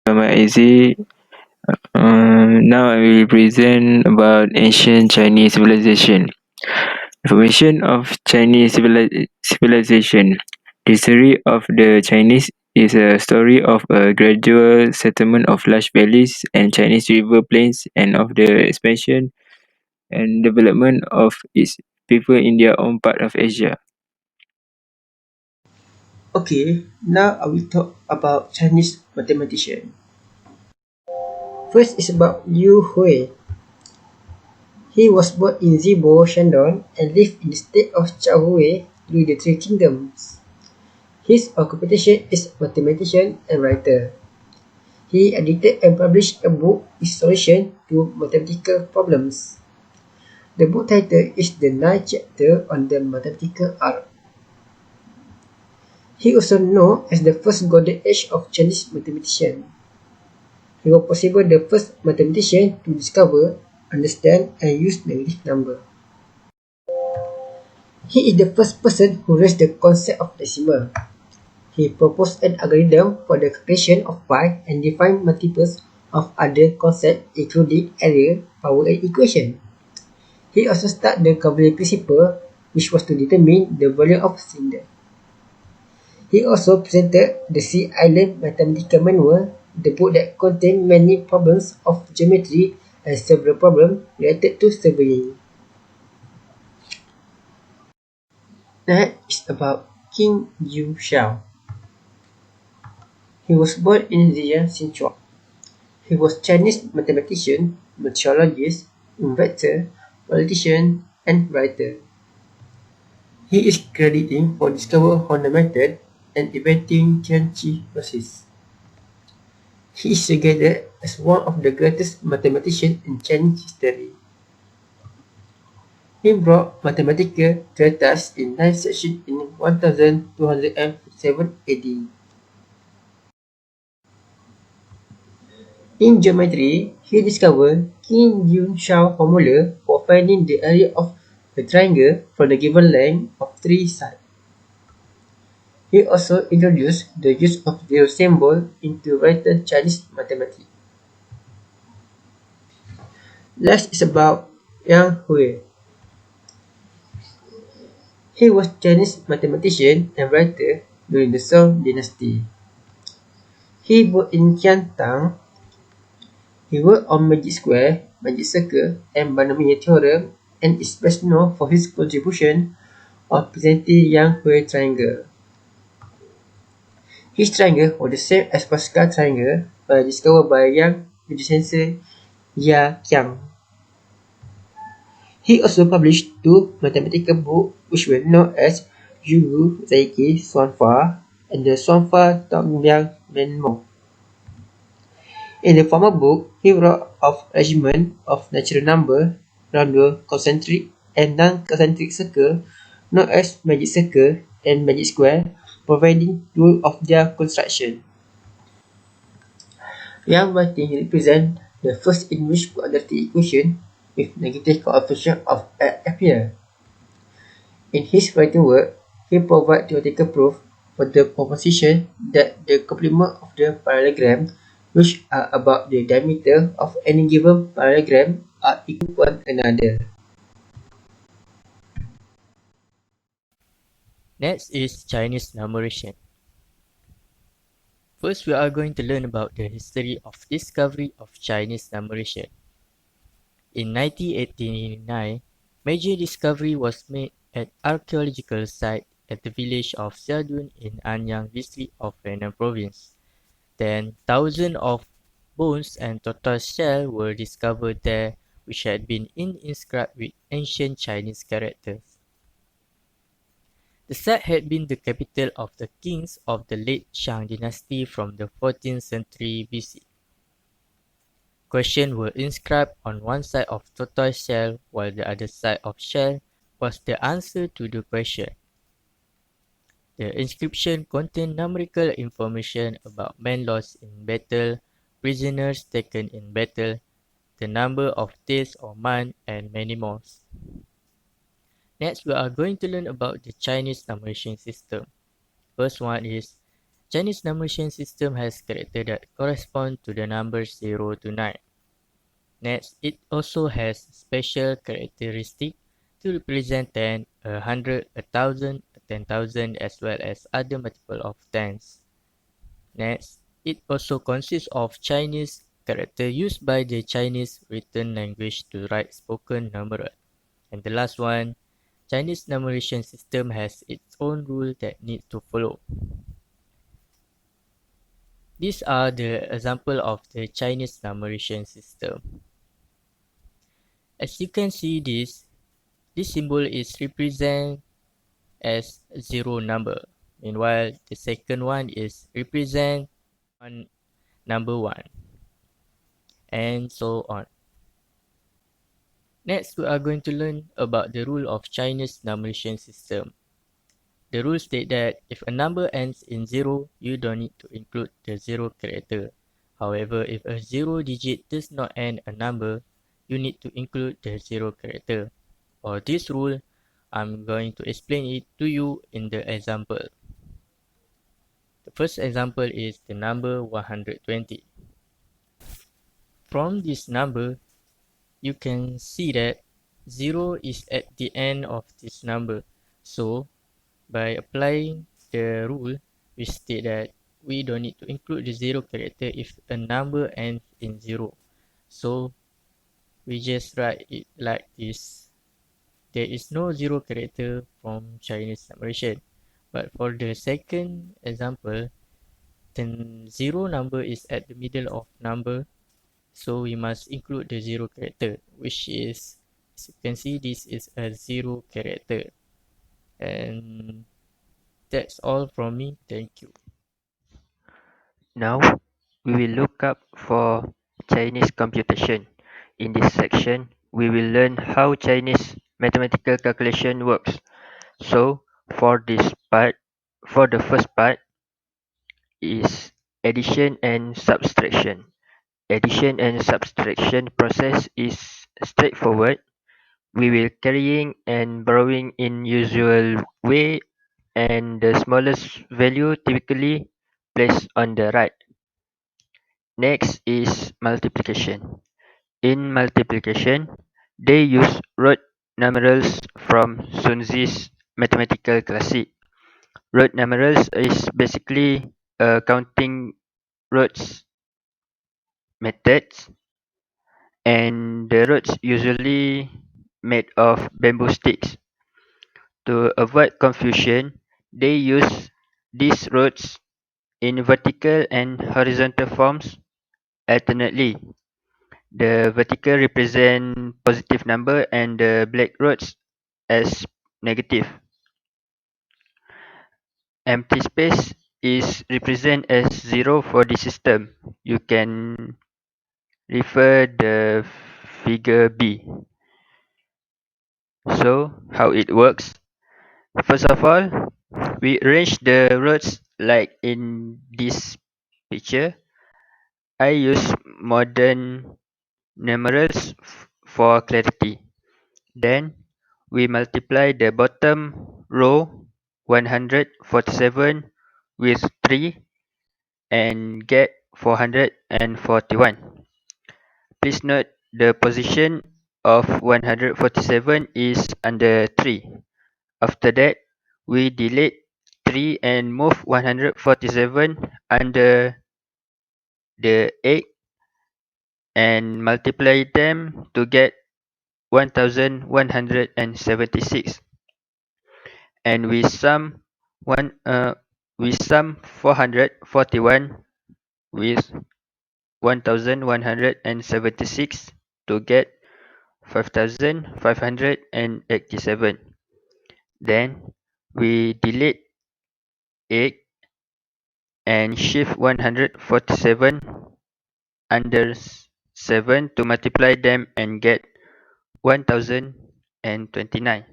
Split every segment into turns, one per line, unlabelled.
I'm Easy. Now I will present about ancient Chinese civilization. Formation of Chinese civilization. The history of the Chinese is a story of a gradual settlement of large valleys and Chinese river plains and of the expansion and development of its people in their own part of Asia.
Okay, now I will talk about Chinese mathematician. First is about Liu Hui. He was born in Zibo, Shandong, and lived in the state of Chaohui during the Three Kingdoms. His occupation is mathematician and writer. He edited and published a book with solution to mathematical problems. The book title is The Ninth Chapter on the Mathematical Art. He also known as the first golden age of Chinese mathematician. He was possibly the first mathematician to discover, understand, and use negative number. He is the first person who raised the concept of decimal. He proposed an algorithm for the calculation of pi and defined multiples of other concepts including area, power, and equation. He also started the Cavalier principle, which was to determine the volume of cylinder. He also presented the Sea Island Mathematical Manual, the book that contained many problems of geometry and several problems related to surveying. Next is about King Yu Xiao. He was born in Zhejiang, Sichuan. He was Chinese mathematician, meteorologist, inventor, politician, and writer. He is credited for discovering Horner method and inventing Tianqi process. He is regarded as one of the greatest mathematicians in Chinese history. He brought mathematical treatises in 9 sections in 1257 AD. In geometry, he discovered King-Yun-Shao formula for finding the area of a triangle from the given length of three sides. He also introduced the use of zero symbol into written Chinese mathematics. Last is about Yang Hui. He was Chinese mathematician and writer during the Song dynasty. He worked in Qiantang. He worked on magic square, magic circle, and binomial theorem, and is best known for his contribution of presenting Yang Hui triangle. His triangle was the same as Pascal triangle, but discovered by Yang physicist Ya Qiang. He also published two mathematical books which were known as Yu Zaiki Xuanfa and the Xuanfa Tongliang Menmo. In the former book, he wrote of arrangement of natural number, roundel, concentric, and non-concentric circle known as magic circle and magic square, providing rule of their construction. Yang writing represent the first in which quadratic equation with negative coefficient of x appear. In his writing work, he provides theoretical proof for the proposition that the complement of the parallelogram, which are about the diameter of any given parallelogram, are equal to one another.
Next is Chinese numeration. First, we are going to learn about the history of discovery of Chinese numeration. In 1989, major discovery was made at archaeological site at the village of Xiaodun in Anyang district of Henan province. Then, thousands of bones and tortoise shell were discovered there, which had been inscribed with ancient Chinese characters. The site had been the capital of the kings of the late Shang dynasty from the 14th century BC. Questions were inscribed on one side of tortoise shell, while the other side of shell was the answer to the question. The inscription contained numerical information about men lost in battle, prisoners taken in battle, the number of days or months, and many more. Next, we are going to learn about the Chinese numeration system. First one is Chinese numeration system has characters that correspond to the numbers 0 to 9. Next, it also has special characteristic to represent 10, 100, 1,000, 10,000 as well as other multiple of tens. Next, it also consists of Chinese character used by the Chinese written language to write spoken numeral. And the last one, Chinese numeration system has its own rule that need to follow. These are the example of the Chinese numeration system. As you can see this symbol is represent as zero number. Meanwhile, the second one is represent on number 1 and so on. Next, we are going to learn about the rule of Chinese numeration system. The rule states that if a number ends in 0, you don't need to include the 0 character. However, if a 0 digit does not end a number, you need to include the 0 character. For this rule, I'm going to explain it to you in the example. The first example is the number 120. From this number, you can see that 0 is at the end of this number. So, by applying the rule, we state that we don't need to include the 0 character if a number ends in 0. So, we just write it like this. There is no 0 character from Chinese numeration. But for the second example, the 0 number is at the middle of number. So we must include the 0 character, which is, as you can see, this is a 0 character. And that's all from me. Thank you.
Now, we will look up for Chinese computation. In this section, we will learn how Chinese mathematical calculation works. So, for this part, for the first part is addition and subtraction. Addition and subtraction process is straightforward. We will carrying and borrowing in usual way and the smallest value typically placed on the right. Next is multiplication. In multiplication, they use root numerals from Sunzi's mathematical classic. Root numerals is basically a counting roots methods, and the roots usually made of bamboo sticks. To avoid confusion, they use these roots in vertical and horizontal forms alternately. The vertical represent positive number and the black roots as negative. Empty space is represent as 0 for the system. You can refer the figure B. So how it works? First of all, we arrange the roots like in this picture. I use modern numerals for clarity. Then we multiply the bottom row 147 with 3 and get 441. Please note the position of 147 is under 3. After that, we delete 3 and move 147 under the 8 and multiply them to get 1176. And one we sum 441 with 1176 to get 5587. Then we delete 8 and shift 147 under 7 to multiply them and get 1029.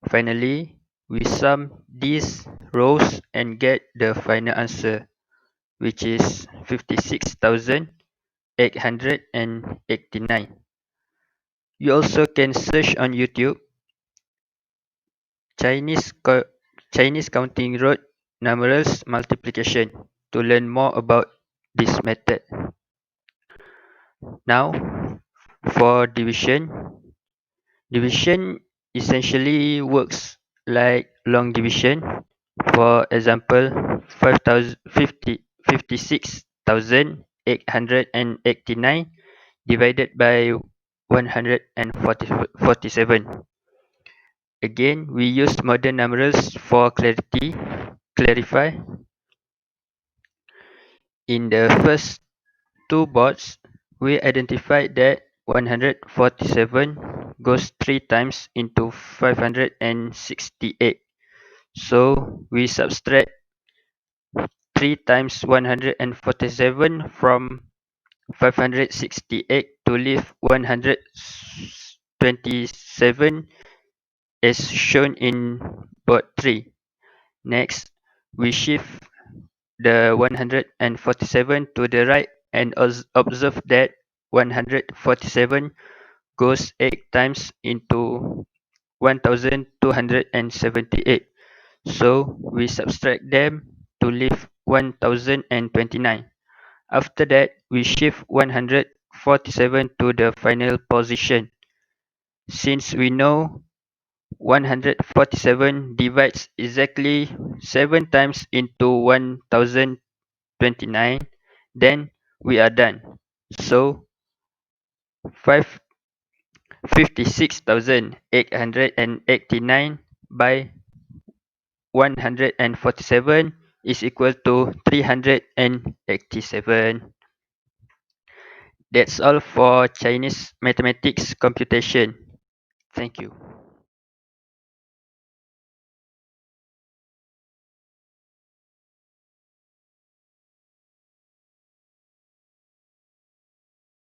Finally, we sum these rows and get the final answer, which is 56,889. You also can search on YouTube Chinese Chinese counting road numerals multiplication to learn more about this method. Now, for division, division essentially works like long division. For example, 56,889 divided by 147. Again, we use modern numerals for clarify. In the first two boards, we identified that 147 goes 3 times into 568. So we subtract 3 times 147 from 568 to leave 127 as shown in board 3. Next, we shift the 147 to the right and observe that 147 goes 8 times into 1278. So we subtract them to leave 1029. After that, we shift 147 to the final position. Since we know 147 divides exactly 7 times into 1029, then we are done. So 56,889 by 147 is equal to 387. That's all for Chinese mathematics computation. Thank you.